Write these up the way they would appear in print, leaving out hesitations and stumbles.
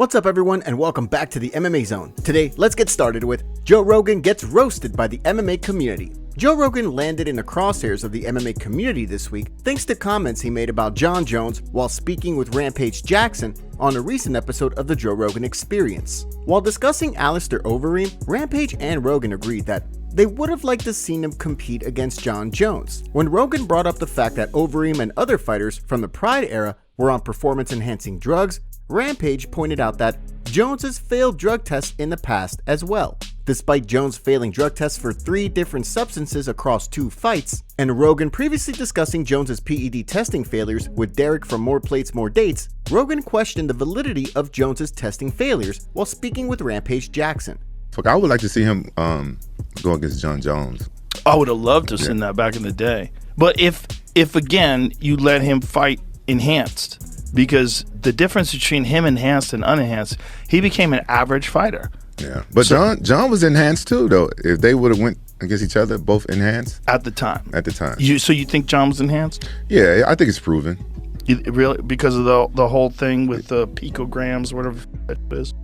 What's up everyone and welcome back to the MMA Zone. Today, let's get started with Joe Rogan gets roasted by the MMA community. Joe Rogan landed in the crosshairs of the MMA community this week thanks to comments he made about Jon Jones while speaking with Rampage Jackson on a recent episode of the Joe Rogan Experience. While discussing Alistair Overeem, Rampage and Rogan agreed that they would have liked to see him compete against Jon Jones. When Rogan brought up the fact that Overeem and other fighters from the Pride era were on performance-enhancing drugs, Rampage pointed out that Jones has failed drug tests in the past as well. Despite Jones failing drug tests for 3 different substances across 2 fights, and Rogan previously discussing Jones's PED testing failures with Derek from More Plates, More Dates, Rogan questioned the validity of Jones's testing failures while speaking with Rampage Jackson. Fuck, I would like to see him go against Jon Jones. I would have loved to have seen that back in the day. But if again, you let him fight enhanced, because the difference between him enhanced and unenhanced, he became an average fighter. Yeah, but so, Jon was enhanced too, though. If they would have went against each other, both enhanced at the time. At the time. So you think Jon was enhanced? Yeah, I think it's proven. Really, because of the whole thing with the picograms, whatever it is.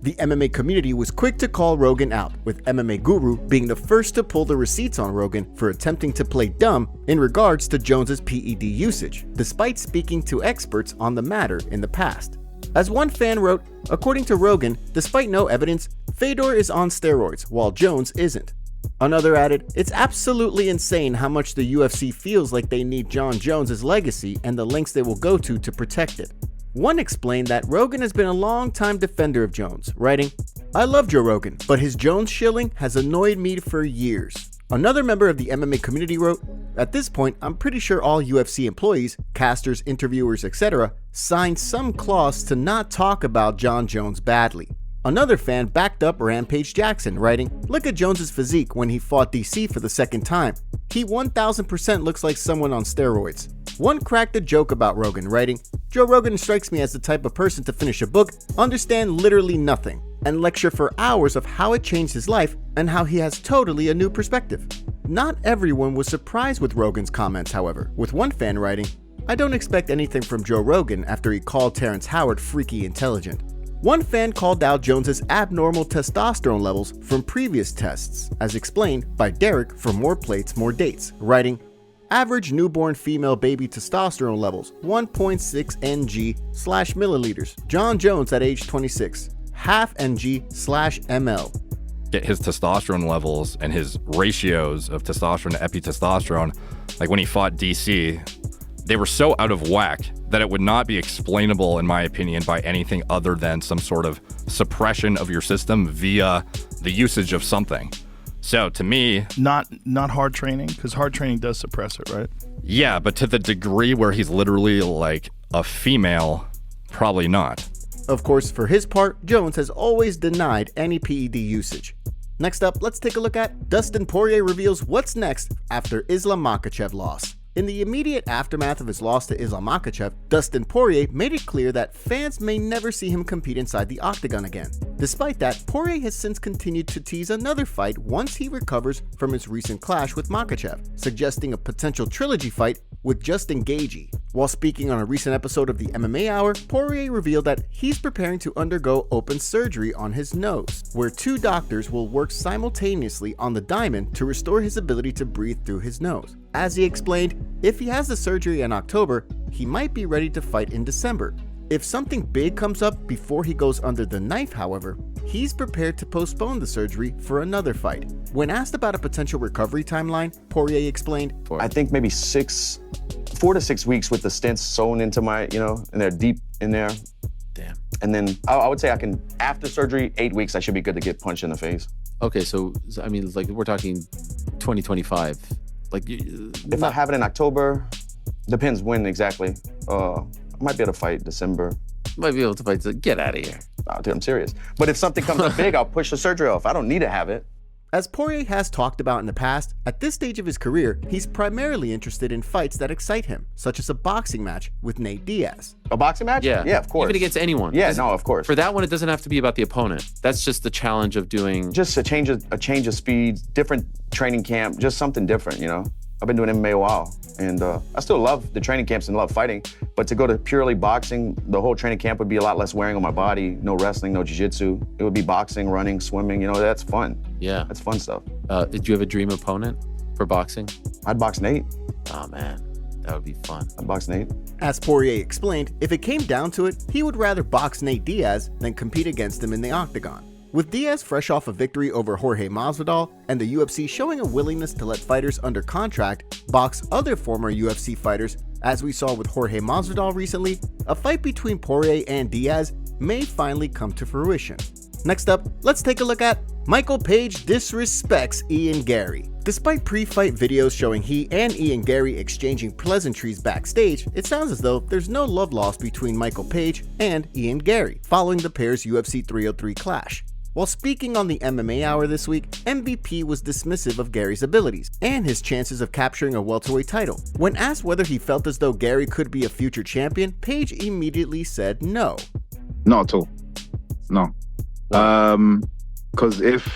The MMA community was quick to call Rogan out, with MMA Guru being the first to pull the receipts on Rogan for attempting to play dumb in regards to Jones's PED usage, despite speaking to experts on the matter in the past. As one fan wrote, according to Rogan, despite no evidence, Fedor is on steroids while Jones isn't. Another added, it's absolutely insane how much the UFC feels like they need Jon Jones' legacy and the lengths they will go to protect it. One explained that Rogan has been a long-time defender of Jones, writing, I love Joe Rogan, but his Jones shilling has annoyed me for years. Another member of the MMA community wrote, at this point, I'm pretty sure all UFC employees, casters, interviewers, etc. signed some clause to not talk about Jon Jones badly. Another fan backed up Rampage Jackson, writing, look at Jones's physique when he fought DC for the second time. He 1000% looks like someone on steroids. One cracked a joke about Rogan, writing, Joe Rogan strikes me as the type of person to finish a book, understand literally nothing, and lecture for hours of how it changed his life and how he has totally a new perspective. Not everyone was surprised with Rogan's comments, however, with one fan writing, I don't expect anything from Joe Rogan after he called Terrence Howard freaky intelligent. One fan called out Jones's abnormal testosterone levels from previous tests, as explained by Derek from More Plates, More Dates, writing, average newborn female baby testosterone levels 1.6 ng/milliliters. Jon Jones at age 26, half ng/ml. Get his testosterone levels and his ratios of testosterone to epitestosterone, like when he fought DC, they were so out of whack that it would not be explainable, in my opinion, by anything other than some sort of suppression of your system via the usage of something. So to me, not hard training, because hard training does suppress it, right? Yeah, but to the degree where he's literally like a female, probably not. Of course, for his part, Jones has always denied any PED usage. Next up, let's take a look at Dustin Poirier reveals what's next after Islam Makhachev loss. In the immediate aftermath of his loss to Islam Makhachev, Dustin Poirier made it clear that fans may never see him compete inside the octagon again. Despite that, Poirier has since continued to tease another fight once he recovers from his recent clash with Makhachev, suggesting a potential trilogy fight with Justin Gaethje. While speaking on a recent episode of the MMA Hour, Poirier revealed that he's preparing to undergo open surgery on his nose, where 2 doctors will work simultaneously on the diamond to restore his ability to breathe through his nose. As he explained, if he has the surgery in October, he might be ready to fight in December. If something big comes up before he goes under the knife, however, he's prepared to postpone the surgery for another fight. When asked about a potential recovery timeline, Poirier explained, I think maybe 4 to 6 weeks with the stents sewn into my, and they're deep in there. Damn. And then I would say after surgery, 8 weeks, I should be good to get punched in the face. Okay, so I mean, it's like we're talking 2025. Like, if I have it in October, depends when exactly. I might be able to fight December. Might be able to fight. Get out of here. Oh, dude, I'm serious. But if something comes up big, I'll push the surgery off. I don't need to have it. As Poirier has talked about in the past, at this stage of his career, he's primarily interested in fights that excite him, such as a boxing match with Nate Diaz. A boxing match? Yeah. Yeah, of course. Even against anyone. Yeah, no, of course. For that one, it doesn't have to be about the opponent. That's just the challenge of doing... Just a change of speed, different training camp, just something different, I've been doing MMA a while, and I still love the training camps and love fighting, but to go to purely boxing, the whole training camp would be a lot less wearing on my body, no wrestling, no jiu-jitsu. It would be boxing, running, swimming, you know, that's fun. Yeah. That's fun stuff. Did you have a dream opponent for boxing? I'd box Nate. Oh, man. That would be fun. I'd box Nate. As Poirier explained, if it came down to it, he would rather box Nate Diaz than compete against him in the octagon. With Diaz fresh off a victory over Jorge Masvidal and the UFC showing a willingness to let fighters under contract box other former UFC fighters, as we saw with Jorge Masvidal recently, a fight between Poirier and Diaz may finally come to fruition. Next up, let's take a look at Michael Page disrespects Ian Garry. Despite pre-fight videos showing he and Ian Garry exchanging pleasantries backstage, it sounds as though there's no love lost between Michael Page and Ian Garry following the pair's UFC 303 clash. While speaking on the MMA Hour this week, MVP was dismissive of Garry's abilities and his chances of capturing a welterweight title. When asked whether he felt as though Garry could be a future champion, Page immediately said no. Not at all. No. Because if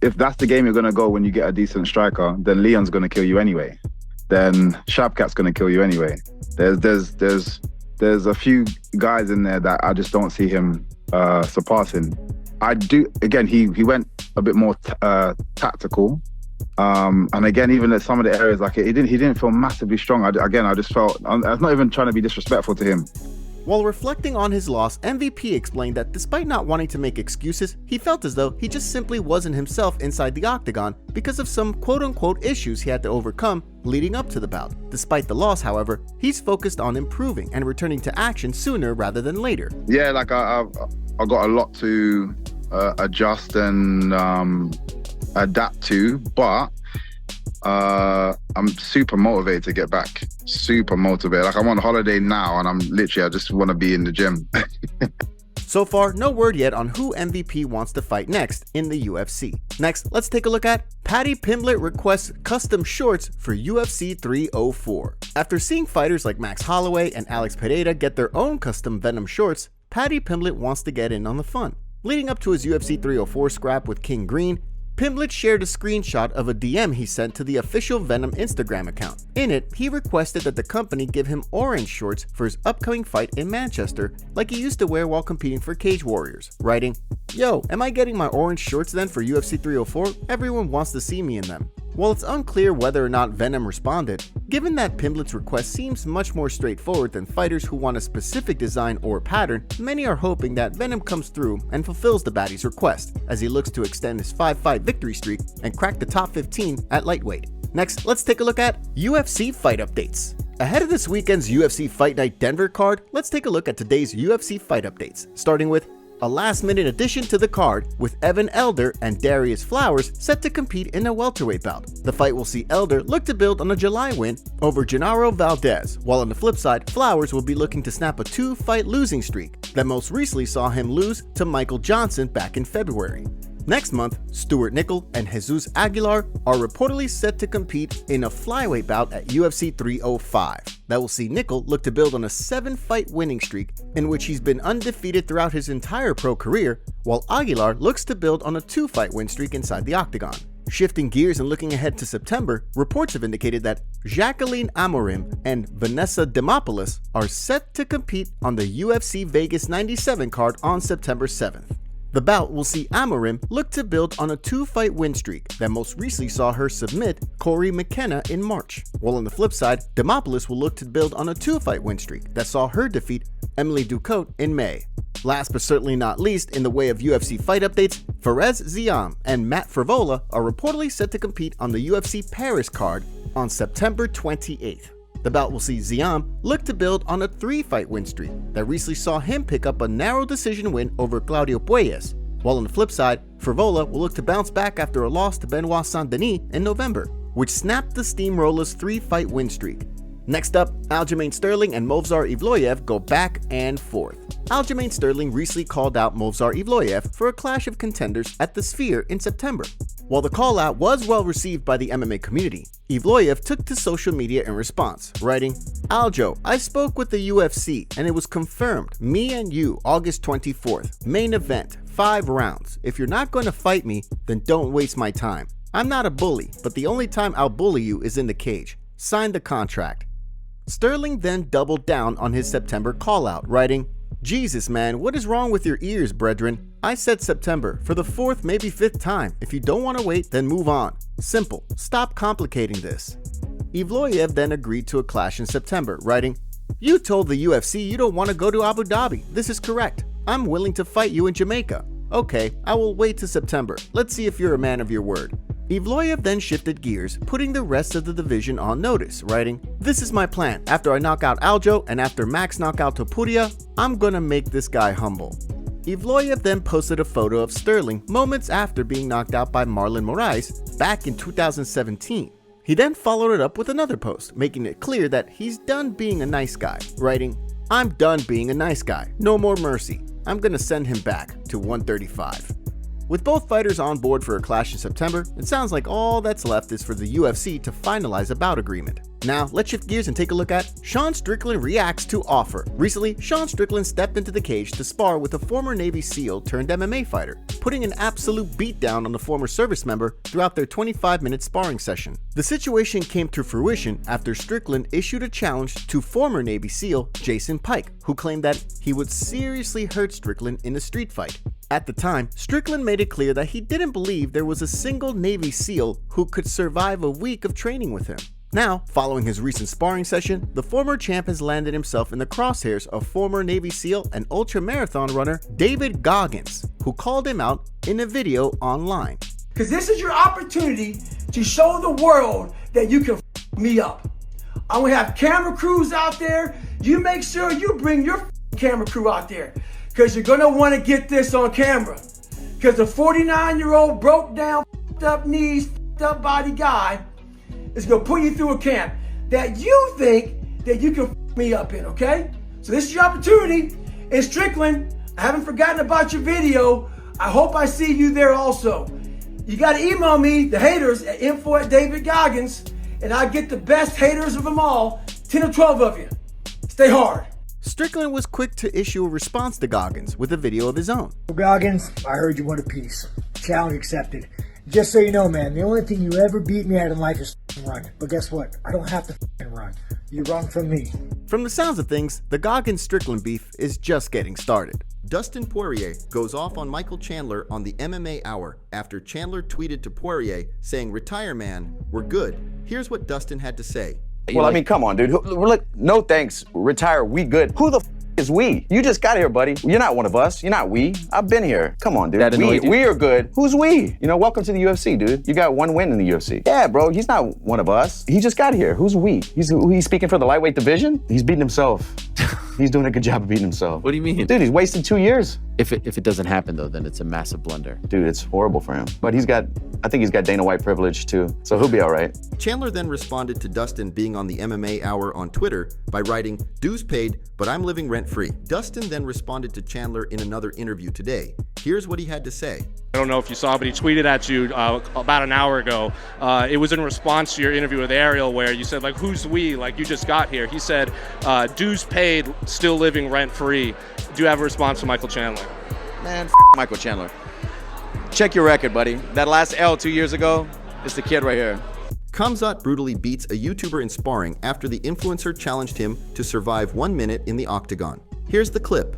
that's the game you're gonna go when you get a decent striker, then Leon's gonna kill you anyway. Then Shabkat's gonna kill you anyway. There's a few guys in there that I just don't see him surpassing. I do. Again, he went a bit more tactical, and again, even at some of the areas, like he didn't feel massively strong. I just felt I was not even trying to be disrespectful to him. While reflecting on his loss, MVP explained that despite not wanting to make excuses, he felt as though he just simply wasn't himself inside the octagon because of some quote-unquote issues he had to overcome leading up to the bout. Despite the loss, however, he's focused on improving and returning to action sooner rather than later. Yeah, like I got a lot to adjust and adapt to, but I'm super motivated to get back. Super motivated. Like I'm on holiday now and I just want to be in the gym. So far, no word yet on who MVP wants to fight next in the UFC. Next, let's take a look at Paddy Pimblett requests custom shorts for UFC 304. After seeing fighters like Max Holloway and Alex Pereira get their own custom Venom shorts, Paddy Pimblett wants to get in on the fun. Leading up to his UFC 304 scrap with King Green, Pimblett shared a screenshot of a DM he sent to the official Venom Instagram account. In it, he requested that the company give him orange shorts for his upcoming fight in Manchester like he used to wear while competing for Cage Warriors, writing, "Yo, am I getting my orange shorts then for UFC 304? Everyone wants to see me in them." While it's unclear whether or not Venom responded, given that Pimblett's request seems much more straightforward than fighters who want a specific design or pattern, many are hoping that Venom comes through and fulfills the baddie's request, as he looks to extend his 5-fight victory streak and crack the top 15 at lightweight. Next, let's take a look at UFC fight updates. Ahead of this weekend's UFC Fight Night Denver card, let's take a look at today's UFC fight updates, starting with a last-minute addition to the card with Evan Elder and Darius Flowers set to compete in a welterweight bout. The fight will see Elder look to build on a July win over Genaro Valdez, while on the flip side, Flowers will be looking to snap a 2-fight losing streak that most recently saw him lose to Michael Johnson back in February. Next month, Stuart Nickel and Jesus Aguilar are reportedly set to compete in a flyweight bout at UFC 305. That will see Nickel look to build on a 7-fight winning streak in which he's been undefeated throughout his entire pro career, while Aguilar looks to build on a 2-fight win streak inside the octagon. Shifting gears and looking ahead to September, reports have indicated that Jacqueline Amorim and Vanessa Demopoulos are set to compete on the UFC Vegas 97 card on September 7th. The bout will see Amorim look to build on a 2-fight win streak that most recently saw her submit Corey McKenna in March, while on the flip side, Demopoulos will look to build on a 2-fight win streak that saw her defeat Emily Ducote in May. Last but certainly not least, in the way of UFC fight updates, Fares Ziam and Matt Frivola are reportedly set to compete on the UFC Paris card on September 28th. The bout will see Ziam look to build on a 3-fight win streak that recently saw him pick up a narrow decision win over Claudio Puelles, while on the flip side, Frivola will look to bounce back after a loss to Benoit Saint-Denis in November, which snapped the Steamroller's 3-fight win streak. Next up, Aljamain Sterling and Movsar Evloev go back and forth. Aljamain Sterling recently called out Movsar Evloev for a clash of contenders at the Sphere in September. While the call-out was well received by the MMA community, Evloev took to social media in response, writing, "Aljo, I spoke with the UFC and it was confirmed, me and you, August 24th, main event, 5 rounds. If you're not going to fight me, then don't waste my time. I'm not a bully, but the only time I'll bully you is in the cage. Sign the contract. Sterling then doubled down on his September call-out, writing, Jesus man, what is wrong with your ears, brethren? I said September for the 4th, maybe 5th time. If you don't want to wait, then move on. Simple. Stop complicating this. Evloev then agreed to a clash in September, writing, You told the UFC you don't want to go to Abu Dhabi. This is correct. I'm willing to fight you in Jamaica. Okay, I will wait till September. Let's see if you're a man of your word. Evloev then shifted gears, putting the rest of the division on notice, writing, This is my plan. After I knock out Aljo and after Max knock out Topuria, I'm gonna make this guy humble. Evloev then posted a photo of Sterling moments after being knocked out by Marlon Moraes back in 2017. He then followed it up with another post, making it clear that he's done being a nice guy, writing, I'm done being a nice guy. No more mercy. I'm gonna send him back to 135. With both fighters on board for a clash in September, it sounds like all that's left is for the UFC to finalize a bout agreement. Now, let's shift gears and take a look at Sean Strickland reacts to offer. Recently, Sean Strickland stepped into the cage to spar with a former Navy SEAL turned MMA fighter, putting an absolute beatdown on the former service member throughout their 25-minute sparring session. The situation came to fruition after Strickland issued a challenge to former Navy SEAL Jason Pike, who claimed that he would seriously hurt Strickland in a street fight. At the time, Strickland made it clear that he didn't believe there was a single Navy SEAL who could survive a week of training with him. Now, following his recent sparring session, the former champ has landed himself in the crosshairs of former Navy SEAL and ultramarathon runner David Goggins, who called him out in a video online. Because this is your opportunity to show the world that you can me up. I'm gonna have camera crews out there. You make sure you bring your camera crew out there, because you're gonna want to get this on camera. Because the 49-year-old broke down, up knees, up body guy is gonna put you through a camp that you think that you can me up in, okay? So this is your opportunity. And Strickland, I haven't forgotten about your video. I hope I see you there also. You gotta email me, the haters, at info@DavidGoggins, and I'll get the best haters of them all, 10 or 12 of you. Stay hard. Strickland was quick to issue a response to Goggins with a video of his own. Goggins, I heard you want a piece. Challenge accepted. Just so you know, man, the only thing you ever beat me at in life is run. But guess what? I don't have to run. You run from me. From the sounds of things, the Goggins-Strickland beef is just getting started. Dustin Poirier goes off on Michael Chandler on the MMA Hour after Chandler tweeted to Poirier saying, "Retire, man, we're good." Here's what Dustin had to say. Well, I mean, come on, dude. Look, no thanks. Retire. We good. Who the f is we? You just got here, buddy. You're not one of us. You're not we. I've been here. Come on, dude. We are good. Who's we? You know, welcome to the UFC, dude. You got one win in the UFC. Yeah, bro. He's not one of us. He just got here. Who's we? He's speaking for the lightweight division? He's beating himself. He's doing a good job of beating himself. What do you mean? Dude, he's wasted 2 years. If it doesn't happen though, then it's a massive blunder. Dude, it's horrible for him. But I think he's got Dana White privilege too, so he'll be all right. Chandler then responded to Dustin being on the MMA Hour on Twitter by writing, "Dues paid, but I'm living rent-free." Dustin then responded to Chandler in another interview today. Here's what he had to say. I don't know if you saw, but he tweeted at you about an hour ago. It was in response to your interview with Ariel where you said, like, who's we? Like, you just got here. He said, dues paid, still living rent-free. Do you have a response to Michael Chandler? Man, Michael Chandler. Check your record, buddy. That last L 2 years ago, it's the kid right here. Khamzat brutally beats a YouTuber in sparring after the influencer challenged him to survive 1 minute in the octagon. Here's the clip.